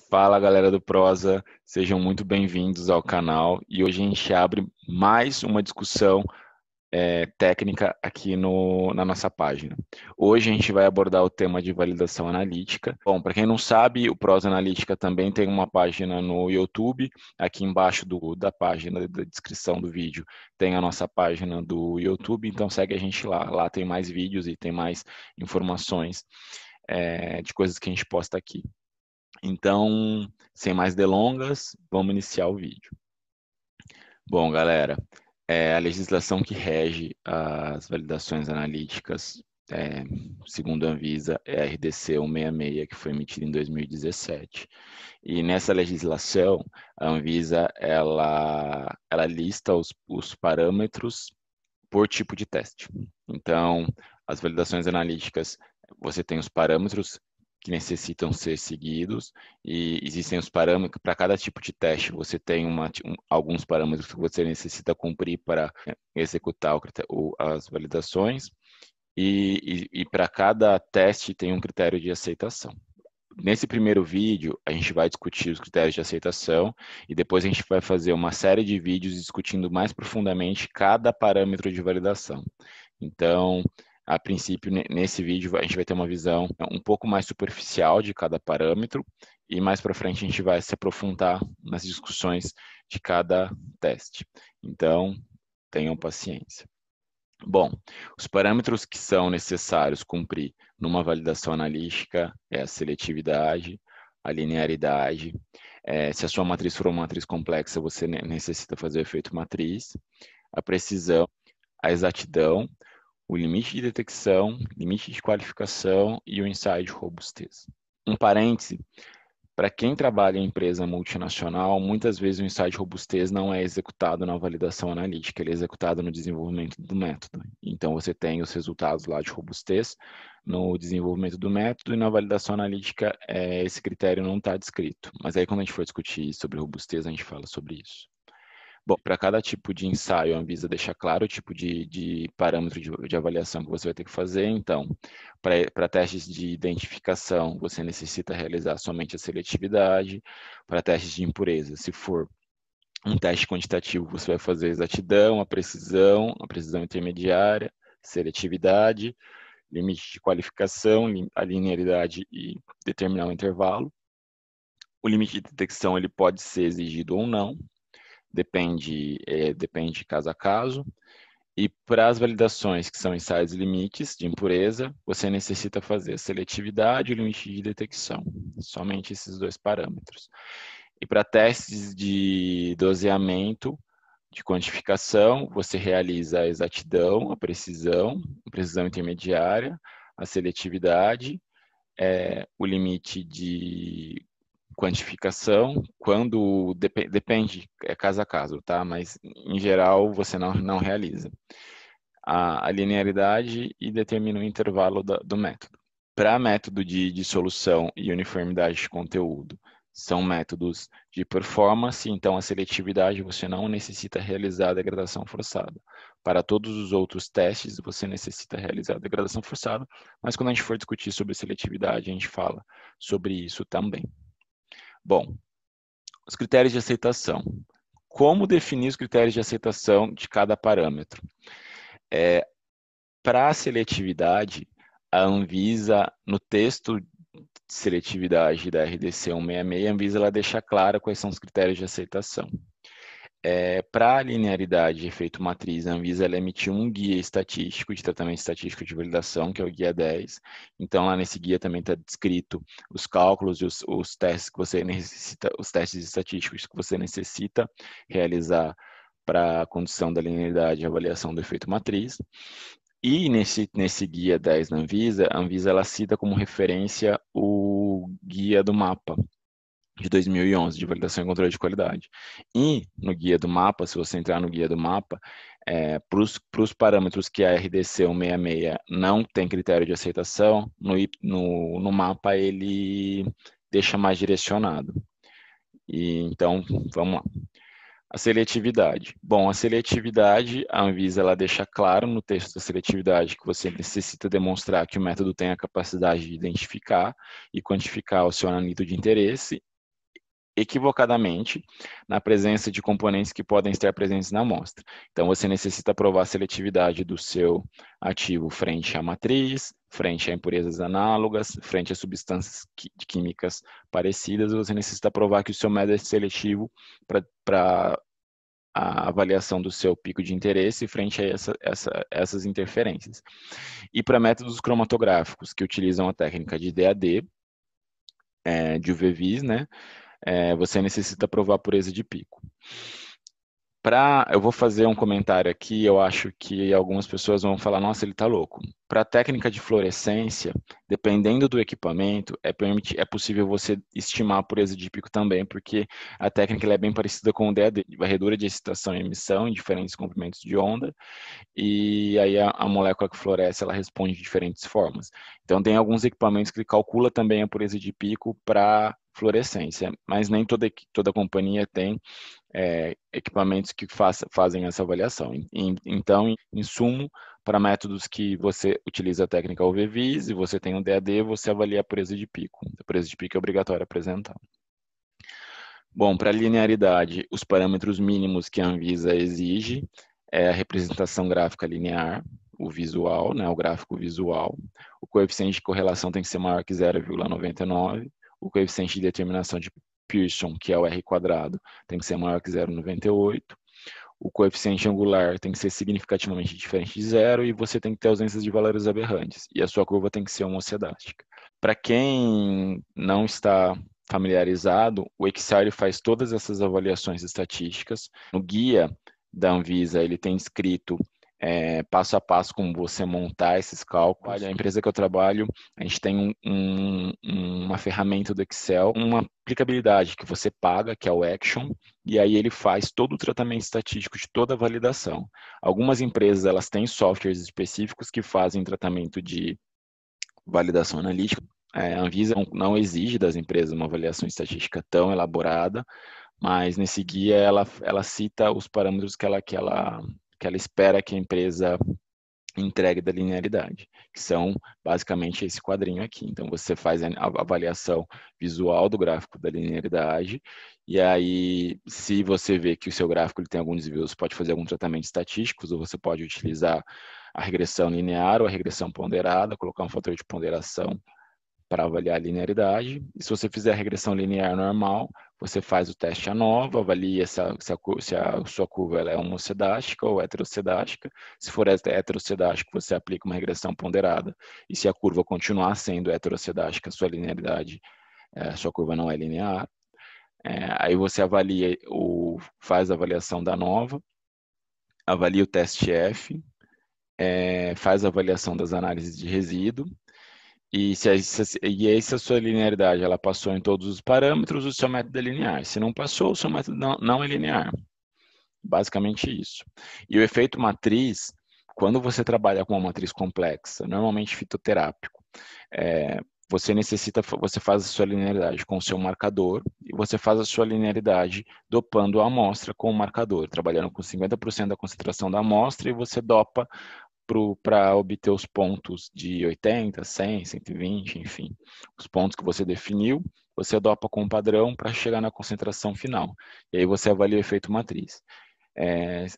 Fala galera do Prosa, sejam muito bem-vindos ao canal e hoje a gente abre mais uma discussão técnica aqui na nossa página. Hoje a gente vai abordar o tema de validação analítica. Bom, para quem não sabe, o Prosa Analítica também tem uma página no YouTube. Aqui embaixo da página da descrição do vídeo tem a nossa página do YouTube, então segue a gente lá. Lá tem mais vídeos e tem mais informações de coisas que a gente posta aqui. Então, sem mais delongas, vamos iniciar o vídeo. Bom, galera, a legislação que rege as validações analíticas, segundo a Anvisa, é a RDC 166, que foi emitida em 2017. E nessa legislação, a Anvisa ela lista os parâmetros por tipo de teste. Então, as validações analíticas, você tem os parâmetros que necessitam ser seguidos e existem os parâmetros para cada tipo de teste. Você tem alguns parâmetros que você necessita cumprir para executar as validações e para cada teste tem um critério de aceitação. Nesse primeiro vídeo, a gente vai discutir os critérios de aceitação e depois a gente vai fazer uma série de vídeos discutindo mais profundamente cada parâmetro de validação. Então, a princípio, nesse vídeo, a gente vai ter uma visão um pouco mais superficial de cada parâmetro e mais para frente a gente vai se aprofundar nas discussões de cada teste. Então, tenham paciência. Bom, os parâmetros que são necessários cumprir numa validação analítica é a seletividade, a linearidade. Se a sua matriz for uma matriz complexa, você necessita fazer o efeito matriz, a precisão, a exatidão, o limite de detecção, limite de qualificação e o ensaio de robustez. Um parêntese, para quem trabalha em empresa multinacional, muitas vezes o ensaio de robustez não é executado na validação analítica, ele é executado no desenvolvimento do método. Então, você tem os resultados lá de robustez no desenvolvimento do método e na validação analítica esse critério não está descrito. Mas aí, quando a gente for discutir sobre robustez, a gente fala sobre isso. Bom, para cada tipo de ensaio, a Anvisa deixa claro o tipo de parâmetro de avaliação que você vai ter que fazer. Então, para testes de identificação, você necessita realizar somente a seletividade. Para testes de impureza, se for um teste quantitativo, você vai fazer a exatidão, a precisão intermediária, seletividade, limite de qualificação, a linearidade e determinar o intervalo. O limite de detecção ele pode ser exigido ou não. Depende de caso a caso. E para as validações que são ensaios limites de impureza, você necessita fazer a seletividade e o limite de detecção, somente esses dois parâmetros. E para testes de doseamento, de quantificação, você realiza a exatidão, a precisão intermediária, a seletividade, o limite de quantificação, quando depende, é caso a caso, tá? Mas em geral você não realiza. A linearidade e determina o intervalo do método. Para método de dissolução e uniformidade de conteúdo, são métodos de performance, então a seletividade você não necessita realizar a degradação forçada. Para todos os outros testes, você necessita realizar a degradação forçada, mas quando a gente for discutir sobre seletividade, a gente fala sobre isso também. Bom, os critérios de aceitação. Como definir os critérios de aceitação de cada parâmetro? Para a seletividade, a Anvisa, no texto de seletividade da RDC 166, a Anvisa ela deixa clara quais são os critérios de aceitação. Para a linearidade de efeito matriz, a Anvisa ela emitiu um guia estatístico de tratamento estatístico de validação, que é o guia 10. Então, lá nesse guia também está descrito os cálculos e os testes que você necessita, os testes estatísticos que você necessita realizar para a condição da linearidade e avaliação do efeito matriz. E nesse guia 10 da Anvisa, a Anvisa ela cita como referência o guia do mapa, de 2011, de validação e controle de qualidade. E no guia do mapa, se você entrar no guia do mapa, para os parâmetros que a RDC 166 não tem critério de aceitação, no mapa ele deixa mais direcionado. Então, vamos lá. A seletividade. Bom, a seletividade, a Anvisa ela deixa claro no texto da seletividade que você necessita demonstrar que o método tem a capacidade de identificar e quantificar o seu anelito de interesse equivocadamente na presença de componentes que podem estar presentes na amostra. Então, você necessita provar a seletividade do seu ativo frente à matriz, frente a impurezas análogas, frente a substâncias químicas parecidas. Você necessita provar que o seu método é seletivo para a avaliação do seu pico de interesse frente a essas interferências. E para métodos cromatográficos que utilizam a técnica de DAD, de UV-Vis, né? Você necessita provar a pureza de pico. Eu vou fazer um comentário aqui, eu acho que algumas pessoas vão falar, nossa, ele está louco. Para a técnica de fluorescência, dependendo do equipamento, é possível você estimar a pureza de pico também, porque a técnica é bem parecida com o DAD, varredura de excitação e emissão em diferentes comprimentos de onda, e aí a molécula que floresce, ela responde de diferentes formas. Então, tem alguns equipamentos que calcula também a pureza de pico para fluorescência, mas nem toda companhia tem equipamentos que fazem essa avaliação. Então, em sumo, para métodos que você utiliza a técnica UV-Vis e você tem um DAD, você avalia a pureza de pico. A pureza de pico é obrigatório apresentar. Bom, para linearidade, os parâmetros mínimos que a Anvisa exige é a representação gráfica linear, o visual, né, o gráfico visual. O coeficiente de correlação tem que ser maior que 0,99. O coeficiente de determinação de Pearson, que é o R quadrado, tem que ser maior que 0,98. O coeficiente angular tem que ser significativamente diferente de zero e você tem que ter ausências de valores aberrantes. E a sua curva tem que ser homocedástica. Para quem não está familiarizado, o Excel faz todas essas avaliações estatísticas. No guia da Anvisa, ele tem escrito passo a passo como você montar esses cálculos. A empresa que eu trabalho, a gente tem uma ferramenta do Excel, uma aplicabilidade que você paga, que é o Action, e aí ele faz todo o tratamento estatístico de toda a validação. Algumas empresas, elas têm softwares específicos que fazem tratamento de validação analítica. A Anvisa não exige das empresas uma avaliação estatística tão elaborada, mas nesse guia ela cita os parâmetros que ela espera que a empresa entregue da linearidade, que são basicamente esse quadrinho aqui. Então, você faz a avaliação visual do gráfico da linearidade, e aí, se você vê que o seu gráfico ele tem algum desvio, você pode fazer algum tratamento estatístico, ou você pode utilizar a regressão linear ou a regressão ponderada, colocar um fator de ponderação para avaliar a linearidade. E se você fizer a regressão linear normal, você faz o teste ANOVA, avalia se a sua curva ela é homocedástica ou heterocedástica. Se for heterocedástica, você aplica uma regressão ponderada. E se a curva continuar sendo heterocedástica, a sua linearidade, a sua curva não é linear. Aí você faz a avaliação da ANOVA, avalia o teste F, faz a avaliação das análises de resíduo. E se a sua linearidade ela passou em todos os parâmetros, o seu método é linear. Se não passou, o seu método não é linear. Basicamente isso. E o efeito matriz, quando você trabalha com uma matriz complexa, normalmente fitoterápico, você faz a sua linearidade com o seu marcador e você faz a sua linearidade dopando a amostra com o marcador, trabalhando com 50% da concentração da amostra e você dopa para obter os pontos de 80, 100, 120, enfim. Os pontos que você definiu, você dopa com um padrão para chegar na concentração final. E aí você avalia o efeito matriz.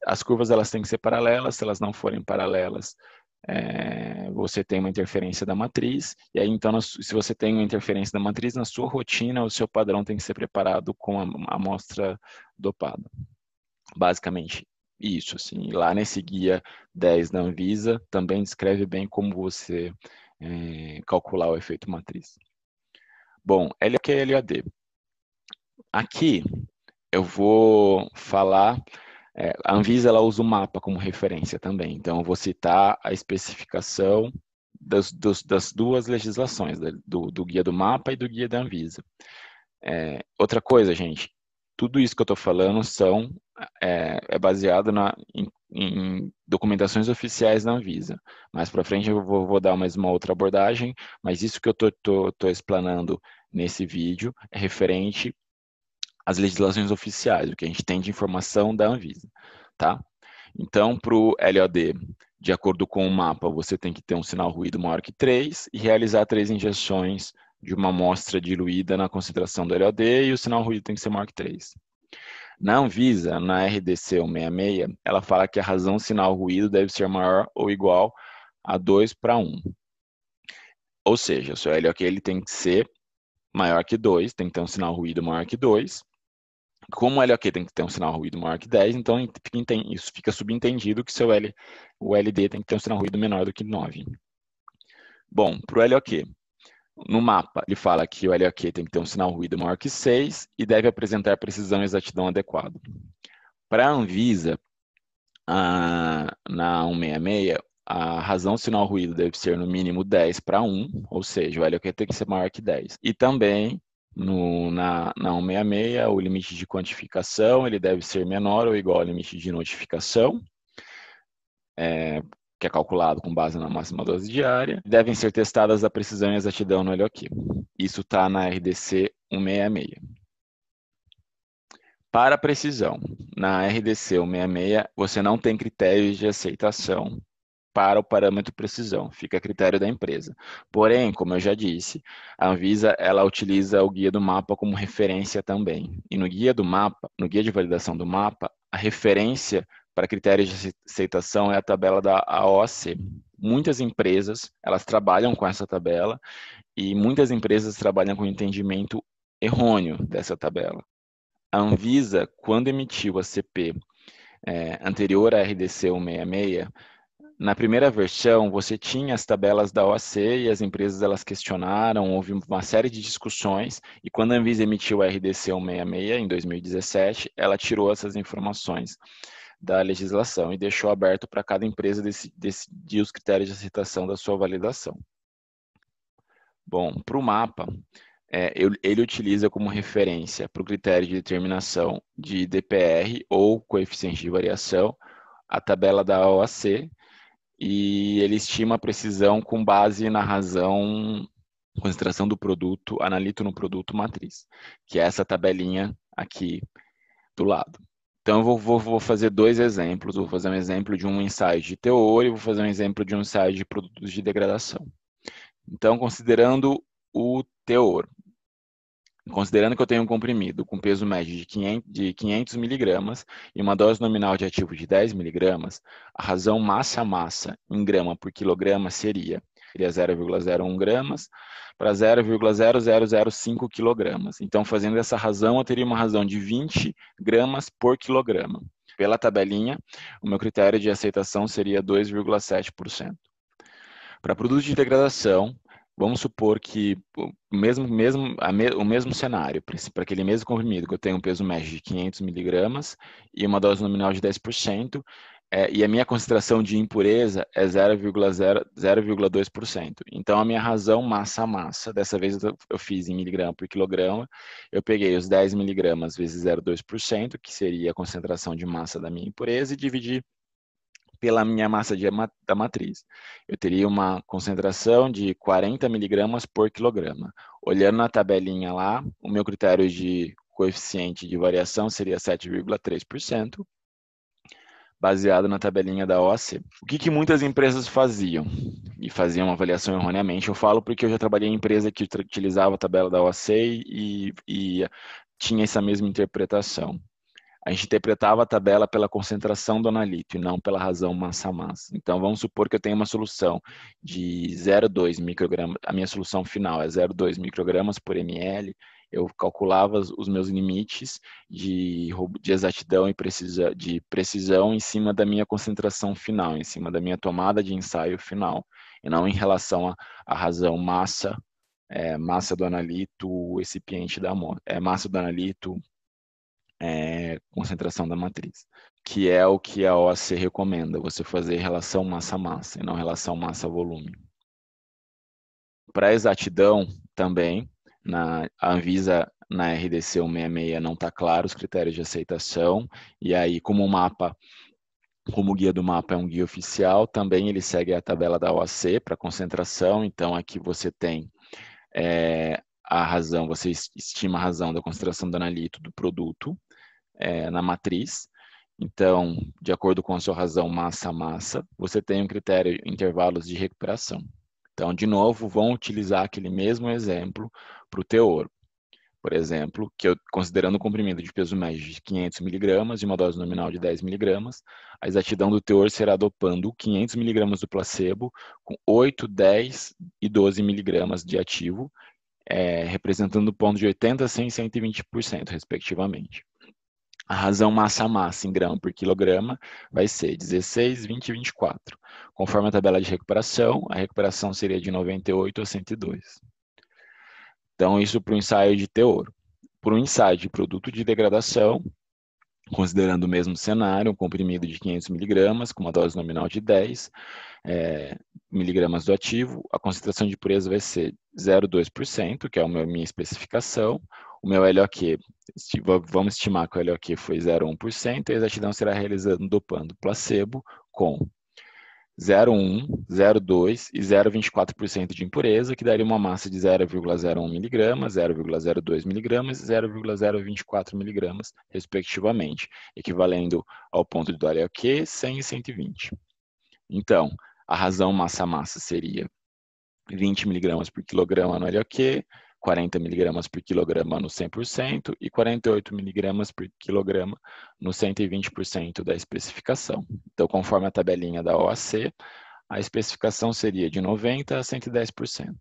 As curvas elas têm que ser paralelas, se elas não forem paralelas, você tem uma interferência da matriz, e aí então, se você tem uma interferência da matriz, na sua rotina, o seu padrão tem que ser preparado com a amostra dopada. Basicamente isso, assim, lá nesse guia 10 da Anvisa, também descreve bem como você calcular o efeito matriz. Bom, LQ e LAD. Aqui eu vou falar, a Anvisa ela usa o mapa como referência também, então eu vou citar a especificação das duas legislações, do guia do mapa e do guia da Anvisa. Outra coisa, gente, tudo isso que eu estou falando é baseado em documentações oficiais da Anvisa. Mais para frente eu vou dar mais uma outra abordagem, mas isso que eu estou explanando nesse vídeo é referente as legislações oficiais, o que a gente tem de informação da Anvisa, tá? Então, para o LOD, de acordo com o mapa, você tem que ter um sinal ruído maior que 3 e realizar 3 injeções de uma amostra diluída na concentração do LOD e o sinal ruído tem que ser maior que 3. Na Anvisa, na RDC 166, ela fala que a razão sinal ruído deve ser maior ou igual a 2:1. Ou seja, o seu LOQ ele tem que ser maior que 2, tem que ter um sinal ruído maior que 2. Como o LOQ tem que ter um sinal ruído maior que 10, então isso fica subentendido que o LD tem que ter um sinal ruído menor do que 9. Bom, para o LOQ, no mapa, ele fala que o LOQ tem que ter um sinal ruído maior que 6 e deve apresentar precisão e exatidão adequada. Para a Anvisa, na 166, a razão sinal ruído deve ser no mínimo 10:1, ou seja, o LOQ tem que ser maior que 10. E também, na 166, o limite de quantificação ele deve ser menor ou igual ao limite de notificação, que é calculado com base na máxima dose diária. Devem ser testadas a precisão e exatidão no LOQ. Isso está na RDC 166. Para a precisão, na RDC 166, você não tem critérios de aceitação para o parâmetro precisão, fica a critério da empresa. Porém, como eu já disse, a Anvisa ela utiliza o guia do mapa como referência também. E no guia do mapa, no guia de validação do mapa, a referência para critérios de aceitação é a tabela da AOC. Muitas empresas, elas trabalham com essa tabela e muitas empresas trabalham com entendimento errôneo dessa tabela. A Anvisa, quando emitiu a CP anterior à RDC 166, na primeira versão, você tinha as tabelas da OAC e as empresas elas questionaram, houve uma série de discussões, e quando a Anvisa emitiu a RDC 166, em 2017, ela tirou essas informações da legislação e deixou aberto para cada empresa decidir os critérios de aceitação da sua validação. Bom, para o mapa, ele utiliza como referência para o critério de determinação de DPR ou coeficiente de variação a tabela da OAC, e ele estima a precisão com base na razão, concentração do produto, analito no produto matriz, que é essa tabelinha aqui do lado. Então, eu vou fazer dois exemplos. Vou fazer um exemplo de um ensaio de teor e vou fazer um exemplo de um ensaio de produtos de degradação. Então, considerando o teor, considerando que eu tenho um comprimido com peso médio de 500 miligramas e uma dose nominal de ativo de 10 miligramas, a razão massa-massa em grama por quilograma seria 0,01 gramas para 0,0005 quilogramas. Então, fazendo essa razão, eu teria uma razão de 20 gramas por quilograma. Pela tabelinha, o meu critério de aceitação seria 2,7%. Para produtos de degradação, vamos supor que o mesmo cenário, para aquele mesmo comprimido, que eu tenho um peso médio de 500 miligramas e uma dose nominal de 10%, e a minha concentração de impureza é 0,2%. Então, a minha razão massa-massa, dessa vez eu fiz em miligrama por quilograma, eu peguei os 10 miligramas vezes 0,2%, que seria a concentração de massa da minha impureza, e dividi pela minha massa da matriz. Eu teria uma concentração de 40 miligramas por quilograma. Olhando na tabelinha lá, o meu critério de coeficiente de variação seria 7,3%, baseado na tabelinha da OAC. O que muitas empresas faziam? E faziam uma avaliação erroneamente. Eu falo porque eu já trabalhei em empresa que utilizava a tabela da OAC e tinha essa mesma interpretação. A gente interpretava a tabela pela concentração do analito e não pela razão massa-massa. Então, vamos supor que eu tenho uma solução de 0,2 microgramas, a minha solução final é 0,2 microgramas por ml, eu calculava os meus limites de exatidão e precisão em cima da minha concentração final, em cima da minha tomada de ensaio final, e não em relação à razão massa, massa do analito, recipiente da amostra, massa do analito, concentração da matriz, que é o que a OAC recomenda, você fazer relação massa-massa e não relação massa-volume. Para exatidão, também, a Anvisa, na RDC 166, não está claro os critérios de aceitação, e aí, como o guia do mapa é um guia oficial, também ele segue a tabela da OAC para concentração, então aqui você tem a razão, você estima a razão da concentração do analito do produto na matriz. Então, de acordo com a sua razão massa-massa, você tem um critério intervalos de recuperação. Então, de novo, vão utilizar aquele mesmo exemplo para o teor. Por exemplo, considerando o comprimido de peso médio de 500 miligramas e uma dose nominal de 10 miligramas, a exatidão do teor será dopando 500 miligramas do placebo com 8, 10 e 12 miligramas de ativo, representando ponto de 80%, 100% e 120%, respectivamente. A razão massa-massa em grama por quilograma vai ser 16, 20 e 24. Conforme a tabela de recuperação, a recuperação seria de 98 a 102. Então, isso para o ensaio de teor. Para o ensaio de produto de degradação, considerando o mesmo cenário, um comprimido de 500 miligramas, com uma dose nominal de 10 miligramas do ativo, a concentração de pureza vai ser 0,2%, que é a minha especificação. O meu LOQ, vamos estimar que o LOQ foi 0,1%, e a exatidão será realizando dopando placebo com 0,1, 0,2 e 0,24% de impureza, que daria uma massa de 0,01 miligramas, 0,02 miligramas e 0,024 miligramas, respectivamente, equivalendo ao ponto do LOQ 100 e 120. Então, a razão massa-massa seria 20 miligramas por quilograma no LOQ, 40 miligramas por quilograma no 100% e 48 miligramas por quilograma no 120% da especificação. Então, conforme a tabelinha da OAC, a especificação seria de 90% a 110%.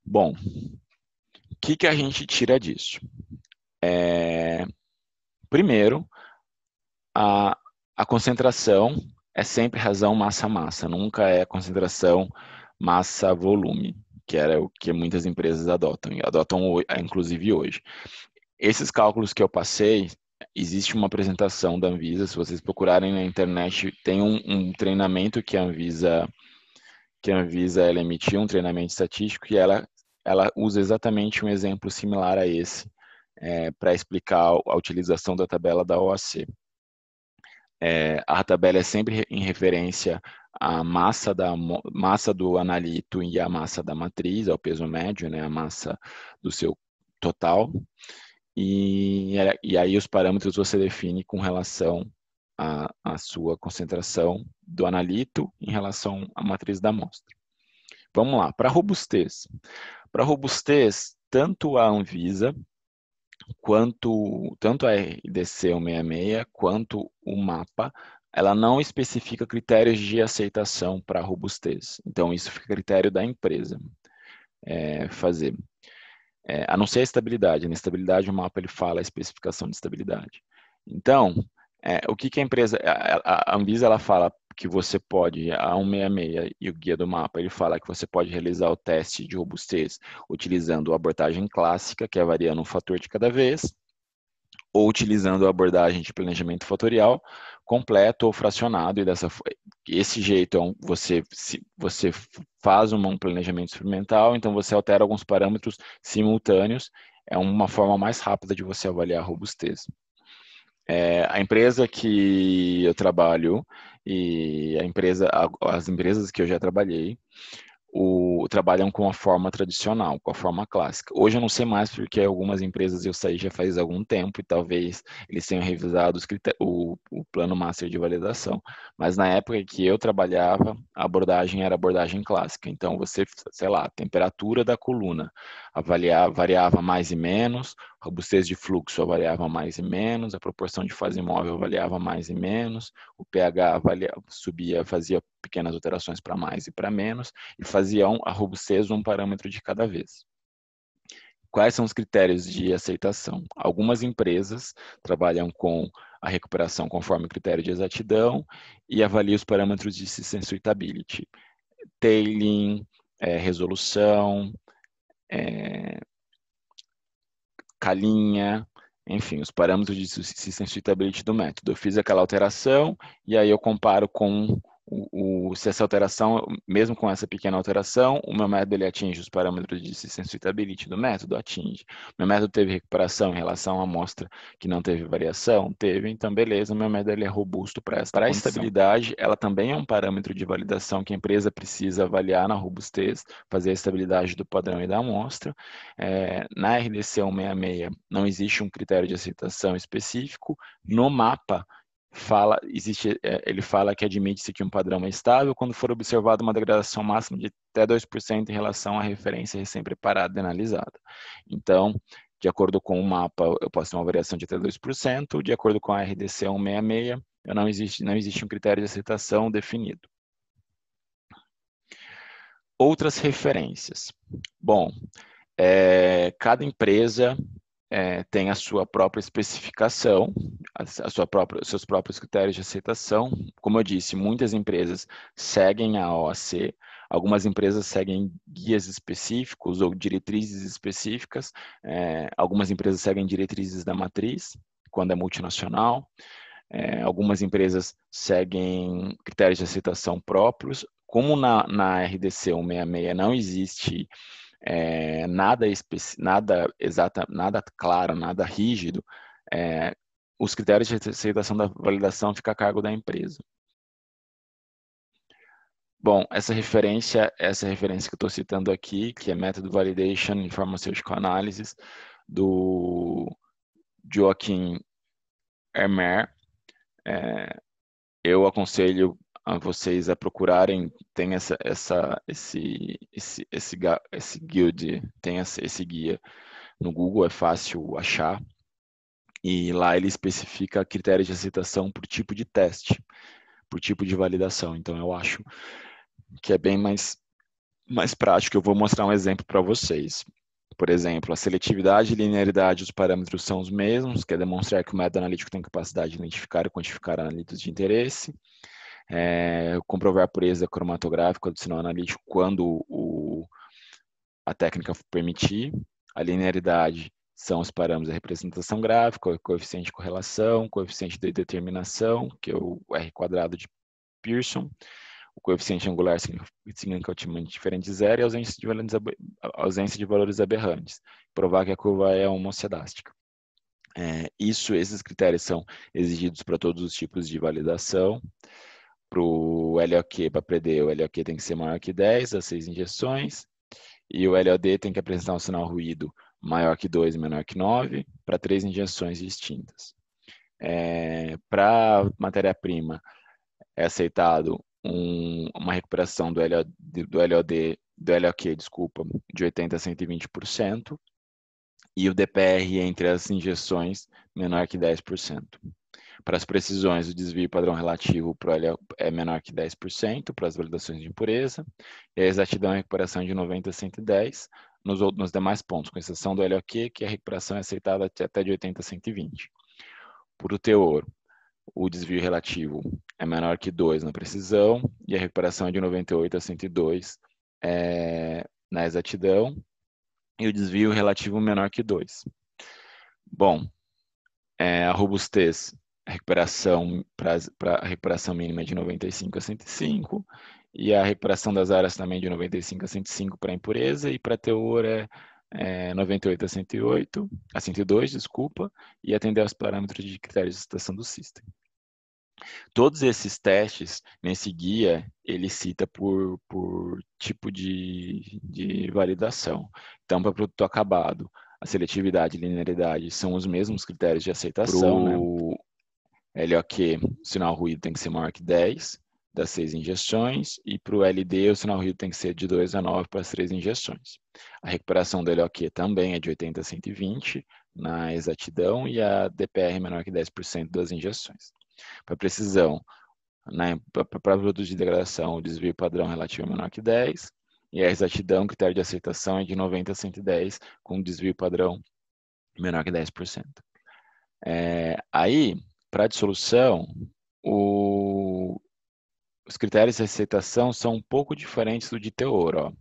Bom, o que a gente tira disso? Primeiro, a concentração é sempre razão massa-massa, nunca é concentração massa-volume, que era o que muitas empresas adotam, e adotam inclusive hoje. Esses cálculos que eu passei, existe uma apresentação da Anvisa, se vocês procurarem na internet, tem um treinamento que a Anvisa ela emitiu, um treinamento estatístico, e ela usa exatamente um exemplo similar a esse, para explicar a utilização da tabela da OAC. A tabela é sempre em referência à massa do analito e à massa da matriz, ao peso médio, né, a massa do seu total. E aí os parâmetros você define com relação à sua concentração do analito em relação à matriz da amostra. Vamos lá, para robustez. Para robustez, tanto a Anvisa tanto a RDC 166 quanto o MAPA, ela não especifica critérios de aceitação para robustez. Então, isso fica a critério da empresa fazer. A não ser a estabilidade. Na estabilidade, o MAPA ele fala a especificação de estabilidade. Então, o que a empresa... A Anvisa ela fala que você pode, a 166 e o guia do MAPA, ele fala que você pode realizar o teste de robustez utilizando a abordagem clássica, que é variando um fator de cada vez, ou utilizando a abordagem de planejamento fatorial completo ou fracionado, e esse jeito você faz um planejamento experimental, então você altera alguns parâmetros simultâneos, é uma forma mais rápida de você avaliar a robustez. A empresa que eu trabalho e as empresas que eu já trabalhei, trabalham com a forma tradicional, com a forma clássica. Hoje eu não sei mais porque algumas empresas eu saí já faz algum tempo e talvez eles tenham revisado o plano master de validação. Mas na época que eu trabalhava, a abordagem era abordagem clássica. Então você, sei lá, a temperatura da coluna variava mais e menos, a robustez de fluxo variava mais e menos, a proporção de fase móvel variava mais e menos, o pH subia, fazia pequenas alterações para mais e para menos, e faziam a robustez um parâmetro de cada vez. Quais são os critérios de aceitação? Algumas empresas trabalham com a recuperação conforme o critério de exatidão e avaliam os parâmetros de system suitability. Tailing, resolução, calinha, enfim, os parâmetros de system suitability do método. Eu fiz aquela alteração e aí eu comparo com Se essa alteração, mesmo com essa pequena alteração, o meu método ele atinge os parâmetros de suitability do método? Atinge. Meu método teve recuperação em relação à amostra que não teve variação? Teve, então beleza, meu método ele é robusto para esta condição. A estabilidade, ela também é um parâmetro de validação que a empresa precisa avaliar na robustez, fazer a estabilidade do padrão e da amostra. Na RDC 166 não existe um critério de aceitação específico. No mapa, ele fala que admite-se que um padrão é estável quando for observada uma degradação máxima de até 2% em relação à referência recém-preparada e analisada. Então, de acordo com o mapa, eu posso ter uma variação de até 2%, de acordo com a RDC 166, não existe um critério de aceitação definido. Outras referências. Bom, cada empresa tem a sua própria especificação, os seus próprios critérios de aceitação. Como eu disse, muitas empresas seguem a OAC, algumas empresas seguem guias específicos ou diretrizes específicas, algumas empresas seguem diretrizes da matriz, quando é multinacional, algumas empresas seguem critérios de aceitação próprios. Como na RDC 166 não existe nada claro, nada rígido, os critérios de aceitação da validação ficam a cargo da empresa. Bom, essa referência que eu estou citando aqui, que é Method Validation in Pharmaceutical Analysis, do Joachim Hermer, eu aconselho a vocês a procurarem, tem esse guide, tem esse guia no Google, é fácil achar, e lá ele especifica critérios de aceitação por tipo de teste, por tipo de validação. Então eu acho que é bem mais prático. Eu vou mostrar um exemplo para vocês. Por exemplo, a seletividade e linearidade dos parâmetros são os mesmos, que é demonstrar que o método analítico tem capacidade de identificar e quantificar analitos de interesse. Comprovar a pureza cromatográfica do sinal analítico quando a técnica permitir. A linearidade são os parâmetros da representação gráfica, o coeficiente de correlação, coeficiente de determinação, que é o R quadrado de Pearson, o coeficiente angular significativamente diferente de zero e ausência de valores aberrantes. Provar que a curva é homocedática. Esses critérios são exigidos para todos os tipos de validação. Para o LOQ, para PD, o LOQ tem que ser maior que 10, as 6 injeções, e o LOD tem que apresentar um sinal ruído maior que 2 e menor que 9, para 3 injeções distintas. Para matéria-prima, é aceitado uma recuperação do LOQ, de 80% a 120%, e o DPR entre as injeções menor que 10%. Para as precisões, o desvio padrão relativo para o LO é menor que 10%, para as validações de impureza, e a exatidão e recuperação de 90% a 110%, nos demais pontos, com exceção do LOQ, que a recuperação é aceitada até de 80% a 120%. Por o teor, o desvio relativo é menor que 2 na precisão, e a recuperação é de 98% a 102% na exatidão, e o desvio relativo menor que 2. Bom, a robustez, a recuperação para a recuperação mínima é de 95 a 105, e a recuperação das áreas também de 95 a 105 para impureza, e para teor é 98 a 108, a 102, desculpa, e atender aos parâmetros de critérios de excitação do system. Todos esses testes, nesse guia, ele cita por tipo de validação. Então, para produto acabado, a seletividade e linearidade são os mesmos critérios de aceitação, né? Para o LOQ, o sinal ruído tem que ser maior que 10, das 6 injeções, e para o LD, o sinal ruído tem que ser de 2 a 9 para as 3 injeções. A recuperação do LOQ também é de 80 a 120 na exatidão, e a DPR menor que 10% das injeções. Para precisão, né, para produtos de degradação, o desvio padrão relativo é menor que 10, e a exatidão, critério de aceitação, é de 90 a 110, com desvio padrão menor que 10%. Aí, para a dissolução, os critérios de aceitação são um pouco diferentes do de teor.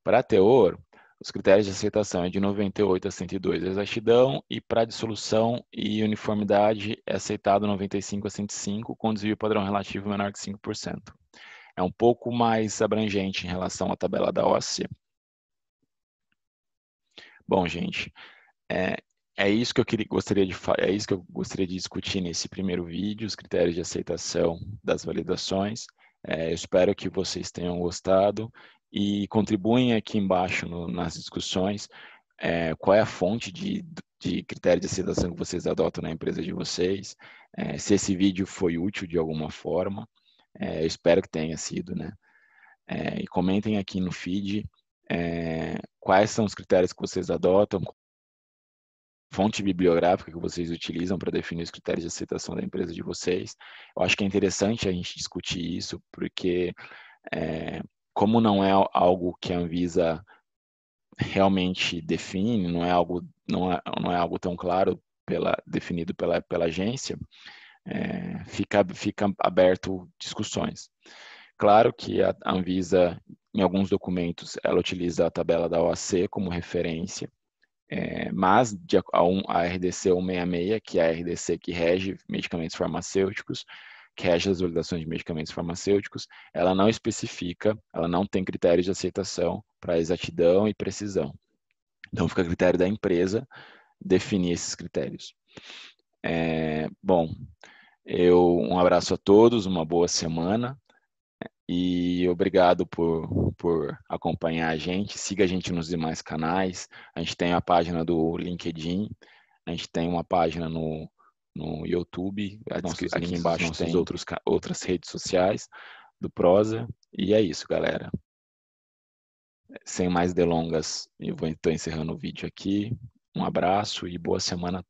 Para teor, os critérios de aceitação é de 98 a 102 a exatidão, e para dissolução e uniformidade é aceitado 95 a 105, com desvio padrão relativo menor que 5%. é um pouco mais abrangente em relação à tabela da OAC. Bom, gente, é isso que eu gostaria de discutir nesse primeiro vídeo, os critérios de aceitação das validações. Eu espero que vocês tenham gostado e contribuem aqui embaixo nas discussões qual é a fonte de critério de aceitação que vocês adotam na empresa de vocês, se esse vídeo foi útil de alguma forma, eu espero que tenha sido, né? E comentem aqui no feed quais são os critérios que vocês adotam, fonte bibliográfica que vocês utilizam para definir os critérios de aceitação da empresa de vocês. Eu acho que é interessante a gente discutir isso, porque como não é algo que a Anvisa realmente define, não é algo tão claro definido pela agência, fica aberto discussões. Claro que a Anvisa, em alguns documentos, ela utiliza a tabela da OAC como referência, mas a RDC 166, que é a RDC que rege medicamentos farmacêuticos, que rege as validações de medicamentos farmacêuticos, ela não especifica, ela não tem critérios de aceitação para exatidão e precisão. Então, fica a critério da empresa definir esses critérios. Bom, um abraço a todos, uma boa semana e obrigado por acompanhar a gente. Siga a gente nos demais canais. A gente tem a página do LinkedIn, a gente tem uma página no YouTube, aqui embaixo tem outras redes sociais do Prosa. E é isso, galera. Sem mais delongas, eu estou encerrando o vídeo aqui. Um abraço e boa semana a todos.